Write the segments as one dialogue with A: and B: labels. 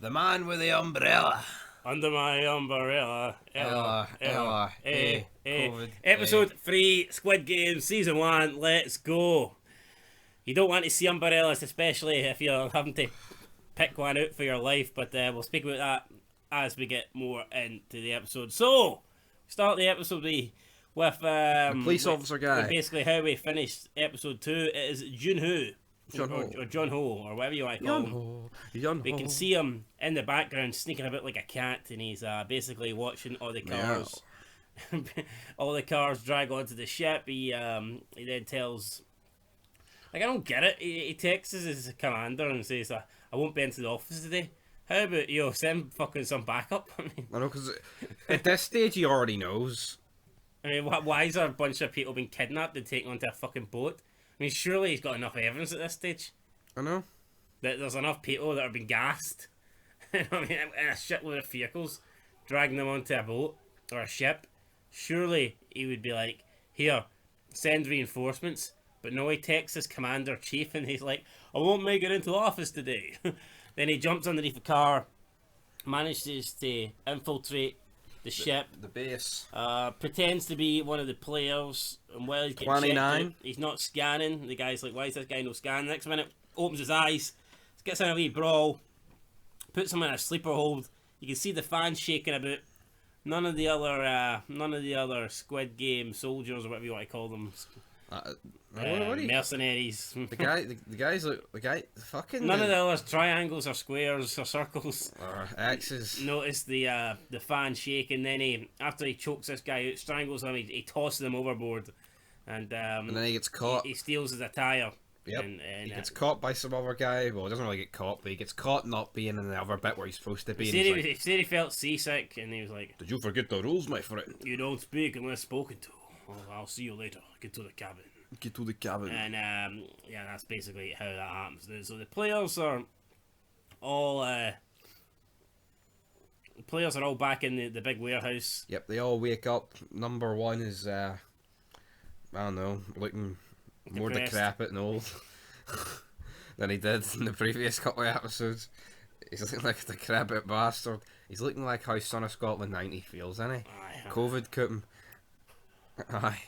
A: The man with the umbrella.
B: Under my umbrella.
A: COVID.
B: Episode 3, Squid Game, Season 1, let's go. You don't want to see umbrellas, especially if you're having to pick one out for your life, but we'll speak about that as we get more into the episode. So, start the episode with
A: The police officer guy.
B: basically how we finished episode 2. It is Jun-ho.
A: Jun-ho.
B: Or Jun-ho, or whatever you want to call him.
A: Jun-ho.
B: We can see him in the background sneaking about like a cat, and he's basically watching all the cars. All the cars drag onto the ship. He then tells, like, I don't get it. He texts his commander and says, I won't be into the office today. How about you send fucking some backup? I
A: know, because at this stage he already knows.
B: Why is there a bunch of people being kidnapped and taken onto a fucking boat? I mean, surely he's got enough evidence at this stage.
A: I know.
B: That there's enough people that have been gassed. I mean, in a shitload of vehicles, dragging them onto a boat or a ship. Surely he would be like, here, send reinforcements. But no, he texts his commander-chief and he's like, I won't make it into the office today. Then he jumps underneath the car, manages to infiltrate the ship.
A: The base.
B: Pretends to be one of the players, and while he's getting
A: 29.
B: checked out, he's not scanning. The guy's like, why is this guy no scan? Next minute, opens his eyes, gets in a wee brawl, puts him in a sleeper hold. You can see the fans shaking about. None of the other Squid Game soldiers, or whatever you want to call them, mercenaries.
A: The guy's like fucking.
B: None of the others triangles or squares or circles
A: or X's.
B: Notice the fan shake, and then after he chokes this guy out, strangles him, he tosses him overboard, and then
A: he gets caught.
B: He steals his attire.
A: Yep. And he gets caught by some other guy. Well, he doesn't really get caught, but he gets caught not being in the other bit where he's supposed to be.
B: He said he felt seasick, and he was like,
A: "Did you forget the rules, my friend?
B: You don't speak unless spoken to. Well, I'll see you later. Get to the cabin."
A: Get to the cabin.
B: And yeah, that's basically how that happens. So the players are all back in the big warehouse.
A: Yep, they all wake up. Number one is I don't know, looking more decrepit and old than he did in the previous couple of episodes. He's looking like a decrepit bastard. He's looking like how Son of Scotland 90 feels, isn't he?
B: Aye.
A: COVID could him. Aye.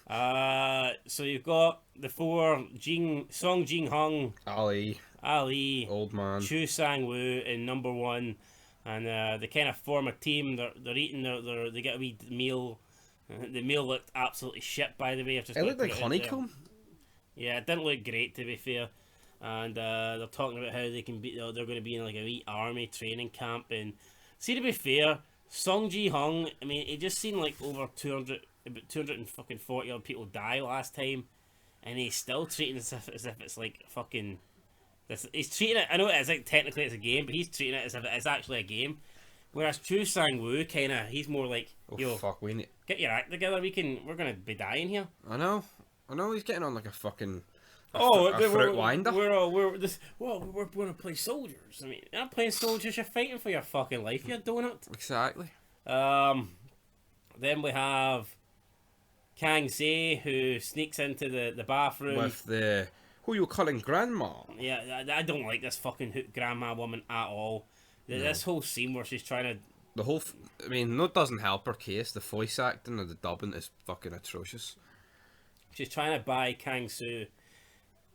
B: Aye. So you've got the four: Song Jin-hung, Ali,
A: Old Man,
B: Chu Sang-woo in number one, and they kind of form a team. They're eating they get a wee meal. The meal looked absolutely shit, by the way.
A: It looked like honeycomb.
B: Yeah, it didn't look great, to be fair. And they're talking about how they're going to be in like a wee army training camp. And see, to be fair, Song Ji-hung, I mean, it just seemed like about 240 odd people die last time, and he's still treating it as if it's like fucking. He's treating it. I know it's like technically it's a game, but he's treating it as if it's actually a game. Whereas Chu Sang-woo he's more like, yo,
A: fuck, we need
B: get your act together. We're gonna be dying here.
A: I know. He's getting on like a fucking.
B: Fruit
A: winder.
B: We're gonna play soldiers. I mean, you're not playing soldiers. You're fighting for your fucking life. You donut.
A: Exactly.
B: Then we have Kang Se, who sneaks into the bathroom
A: with the who you calling grandma.
B: Yeah, I don't like this fucking grandma woman at all. This whole scene where she's trying to...
A: I mean, no, it doesn't help her case. The voice acting or the dubbing is fucking atrocious.
B: She's trying to buy Kang Se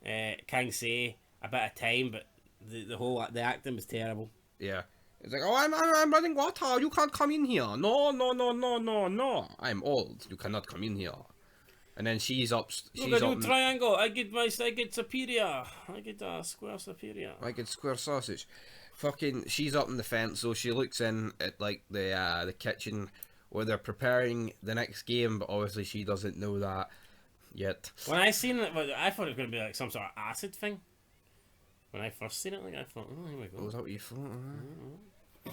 B: a bit of time, but the acting was terrible.
A: Yeah. It's like, oh, I'm running water. You can't come in here. No. I'm old. You cannot come in here. And then she's up.
B: Look, I do triangle. I get superior. I get square superior.
A: I get square sausage. Fucking, she's up in the fence, so she looks in at like the kitchen where they're preparing the next game, but obviously she doesn't know that yet.
B: When I seen it, I thought it was going to be like some sort of acid thing. When I first seen it, like, I thought, oh, here we go.
A: Oh, is that what you thought? Mm-hmm.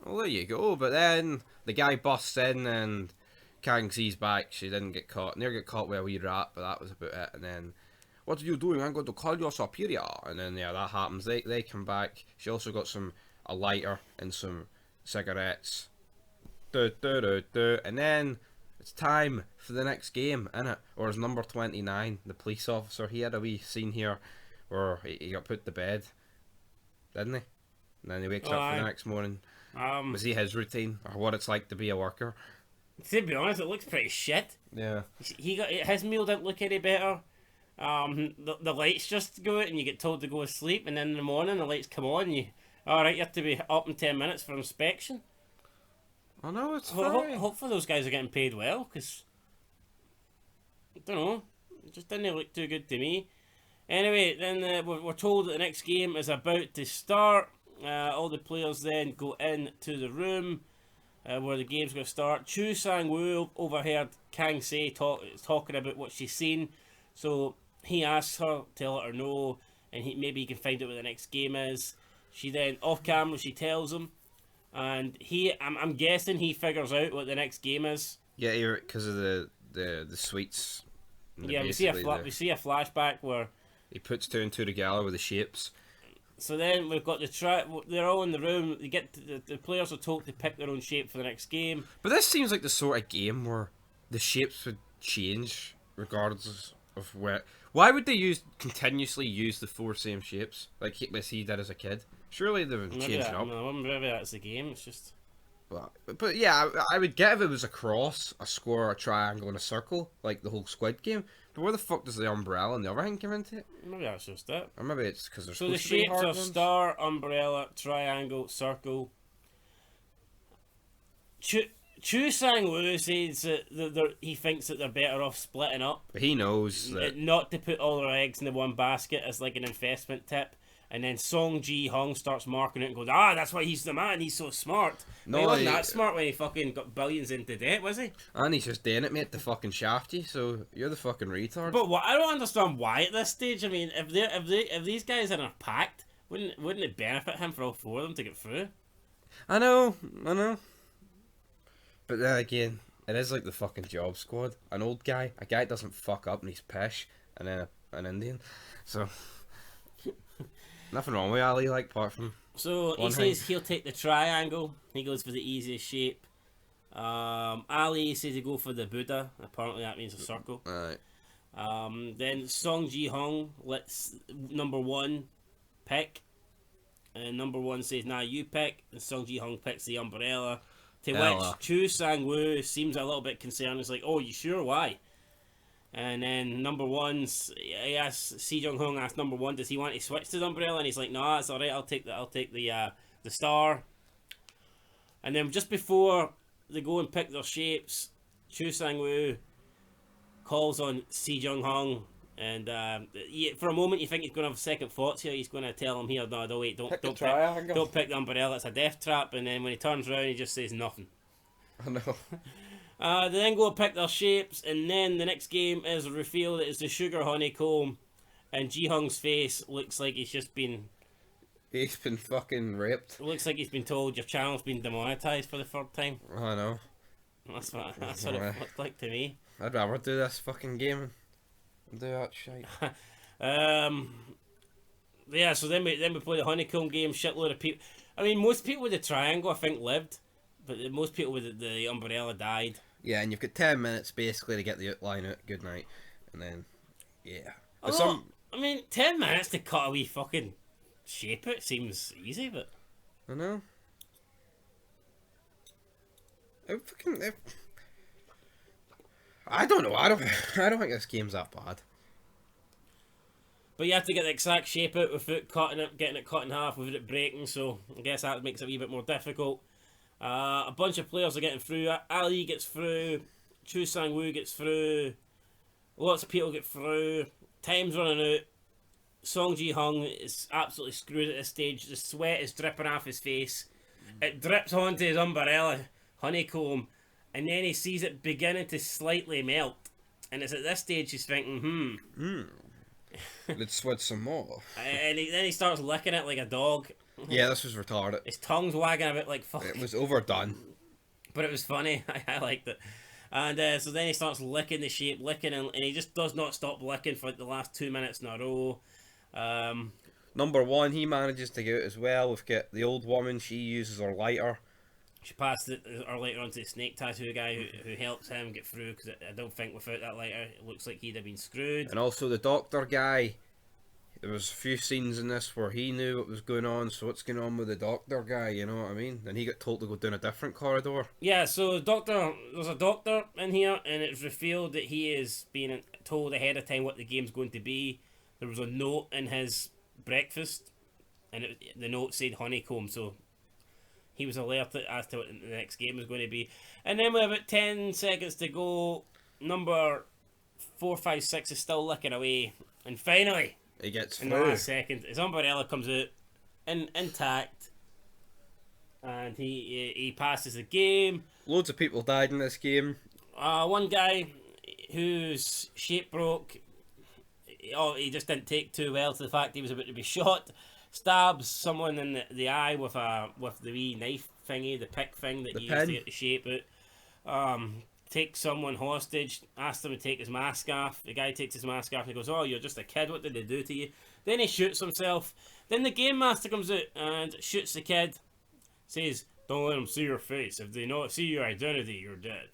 A: Well, there you go. But then the guy busts in and Kang sees back. She didn't get caught. Never get caught with a wee rat, but that was about it. And then, what are you doing? I'm going to call you superior. And then, yeah, that happens. They come back. She also got a lighter and some cigarettes. And then it's time for the next game, innit? Or as number 29, the police officer, he had a wee scene here where he got put to bed didn't he? And then he wakes
B: Oh,
A: up
B: aye.
A: the next morning.
B: Um,
A: Was he his routine, or what it's like to be a worker?
B: to be honest, it looks pretty shit.
A: Yeah.
B: He got his meal didn't look any better. The lights just go out and you get told to go to sleep, and then in the morning the lights come on. And you have to be up in 10 minutes for inspection.
A: Oh no, it's
B: Ho-
A: fine.
B: hopefully those guys are getting paid well, because I don't know, it just didn't look too good to me. Anyway, then we're told that the next game is about to start. All the players then go into the room where the game's going to start. Chu Sang-woo overheard Kang Se talking about what she's seen, so he asks her to let her know, and maybe he can find out what the next game is. She then, off camera, she tells him, and I'm guessing he figures out what the next game is.
A: Yeah, because of the sweets. And
B: Yeah, we see a flashback where.
A: He puts two and two together with the shapes.
B: So then we've got they're all in the room. They get the players are told to pick their own shape for the next game.
A: But this seems like the sort of game where the shapes would change regardless of where. Why would they continuously use the four same shapes like he did as a kid? Surely they would change it up.
B: No, maybe that's the game. It's just.
A: But yeah, I would get if it was a cross, a square, a triangle, and a circle, like the whole Squid game. But where the fuck does the umbrella and the other thing come into it?
B: Maybe that's just it.
A: Or maybe it's because there's
B: So the
A: supposed to be
B: shapes
A: hard
B: are
A: ones?
B: star, umbrella, triangle, circle. Chu Sang-woo says that he thinks that they're better off splitting up,
A: But he knows that.
B: not to put all their eggs in the one basket as like an investment tip. And then Song Ji-hong starts marking it and goes, that's why he's the man, he's so smart.
A: No,
B: He wasn't that smart when he fucking got billions into debt, was he?
A: And he's just doing it, mate, to fucking shaft you, so you're the fucking retard.
B: But I don't understand why at this stage. I mean, if these guys are packed, wouldn't it benefit him for all four of them to get through?
A: I know. But then again, it is like the fucking Job Squad. An old guy, a guy that doesn't fuck up and he's pish, and then an Indian. So, nothing wrong with Ali, like, apart from...
B: So he says he'll take the triangle. He goes for the easiest shape. Ali says he go for the Buddha. Apparently that means a circle.
A: Alright.
B: Then Song Ji-hong lets number one pick. And number one says, nah, you pick. And Song Ji-hong picks the umbrella. To which Chu Sang-woo seems a little bit concerned. He's like, oh, you sure? Why? And then number one's, Si Jung-hong asks number one, does he want to switch to the umbrella? And he's like, nah, it's alright, I'll take the star. And then just before they go and pick their shapes, Chu Sang-woo calls on Si Jung-hong, and for a moment you think he's going to have second thoughts here. He's going to tell him here, no, wait, don't pick the umbrella, it's a death trap. And then when he turns around, he just says nothing.
A: I know.
B: They then go and pick their shapes, and then the next game is revealed that it's the sugar honeycomb, and Ji-hong's face looks like he's just been...
A: He's been fucking raped.
B: It looks like he's been told your channel's been demonetised for the third time.
A: I know.
B: That's what it looked like to me.
A: I'd rather do this fucking game and do that shit.
B: Yeah, so then we play the honeycomb game, shitload of people. I mean, most people with the triangle, I think, lived, but most people with the umbrella died.
A: Yeah, and you've got 10 minutes basically to get the outline out. Good night. And then, yeah.
B: I mean, 10 minutes to cut a wee fucking shape it seems easy, but...
A: I know. I don't know. I don't think this game's that bad.
B: But you have to get the exact shape out without getting it cut in half, without it breaking, so I guess that makes it a wee bit more difficult. A bunch of players are getting through. Ali gets through. Chu Sang-woo gets through. Lots of people get through. Time's running out. Song Ji-hong is absolutely screwed at this stage. The sweat is dripping off his face. It drips onto his umbrella, honeycomb, and then he sees it beginning to slightly melt. And it's at this stage he's thinking,
A: Let's switch some more.
B: And then he starts licking it like a dog.
A: Yeah, this was retarded.
B: His tongue's wagging a bit like fuck.
A: It was overdone.
B: But it was funny. I liked it. And so then he starts licking the shape, and he just does not stop licking for like the last 2 minutes in a row.
A: Number one, he manages to get out as well. We've got the old woman, she uses her lighter.
B: She passed her lighter on to the snake tattoo guy who helps him get through, because I don't think without that lighter it looks like he'd have been screwed.
A: And also the doctor guy, there was a few scenes in this where he knew what was going on. So what's going on with the doctor guy? You know what I mean? And he got told to go down a different corridor.
B: Yeah, so there's a doctor in here, and it's revealed that he is being told ahead of time what the game's going to be. There was a note in his breakfast, and the note said honeycomb, so he was alerted as to what the next game was going to be. And then with about 10 seconds to go, number 456 is still licking away, and finally,
A: He gets
B: in the
A: through.
B: last second, his umbrella comes out intact, and he passes the game.
A: Loads of people died in this game.
B: One guy whose shape broke, he just didn't take too well to the fact he was about to be shot. Stabs someone in the eye with the wee knife thingy, the pick thing that you use to get the shape out. Takes someone hostage, asks him to take his mask off. The guy takes his mask off and he goes, "Oh, you're just a kid, what did they do to you?" Then he shoots himself. Then the game master comes out and shoots the kid. Says, "Don't let them see your face. If they see your identity, you're dead."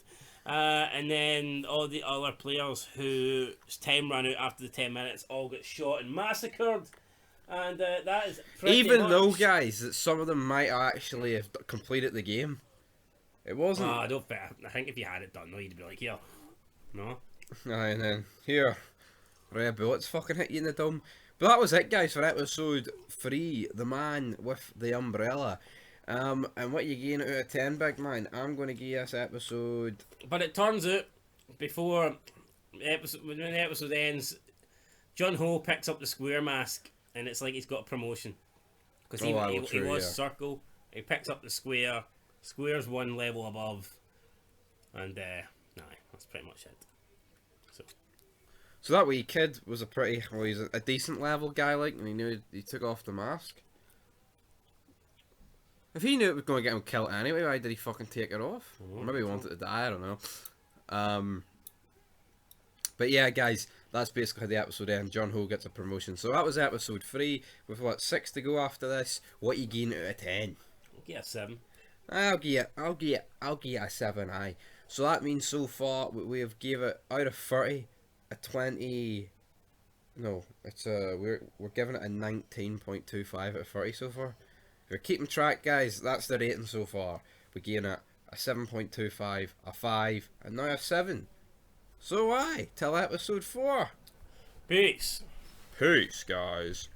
B: And then all the other players whose time ran out after the 10 minutes all get shot and massacred. And that is pretty
A: Even
B: much...
A: though, guys, that some of them might actually have completed the game. It wasn't.
B: I don't think. I think if you had it done, though, you'd be like, "Here, no."
A: And then, here, red bullets fucking hit you in the dome. But that was it, guys, for episode 3, The Man with the Umbrella. And what you getting out of 10, big man? I'm going to give this episode...
B: But it turns out, when the episode ends, Jun-ho picks up the square mask, and it's like he's got a promotion. Because he was circle, he picks up the square, square's one level above, and that's pretty much it.
A: So that wee kid was he's a decent level guy, like, and he knew he took off the mask. If he knew it was going to get him killed anyway, why did he fucking take it off? Or maybe he wanted to die, I don't know. But yeah, guys, that's basically how the episode ends. Jun-ho gets a promotion. So that was episode 3, with what, 6 to go after this. What you getting out of 10?
B: I'll get a 7.
A: I'll give it a 7, aye. So that means so far we have gave it out of 30 a 20. No, it's we're giving it a 19.25 out of 30 so far. If you're keeping track, guys, that's the rating so far. We're giving it a 7.25, a 5, and now a 7. So aye, till episode 4.
B: Peace.
A: Peace, guys.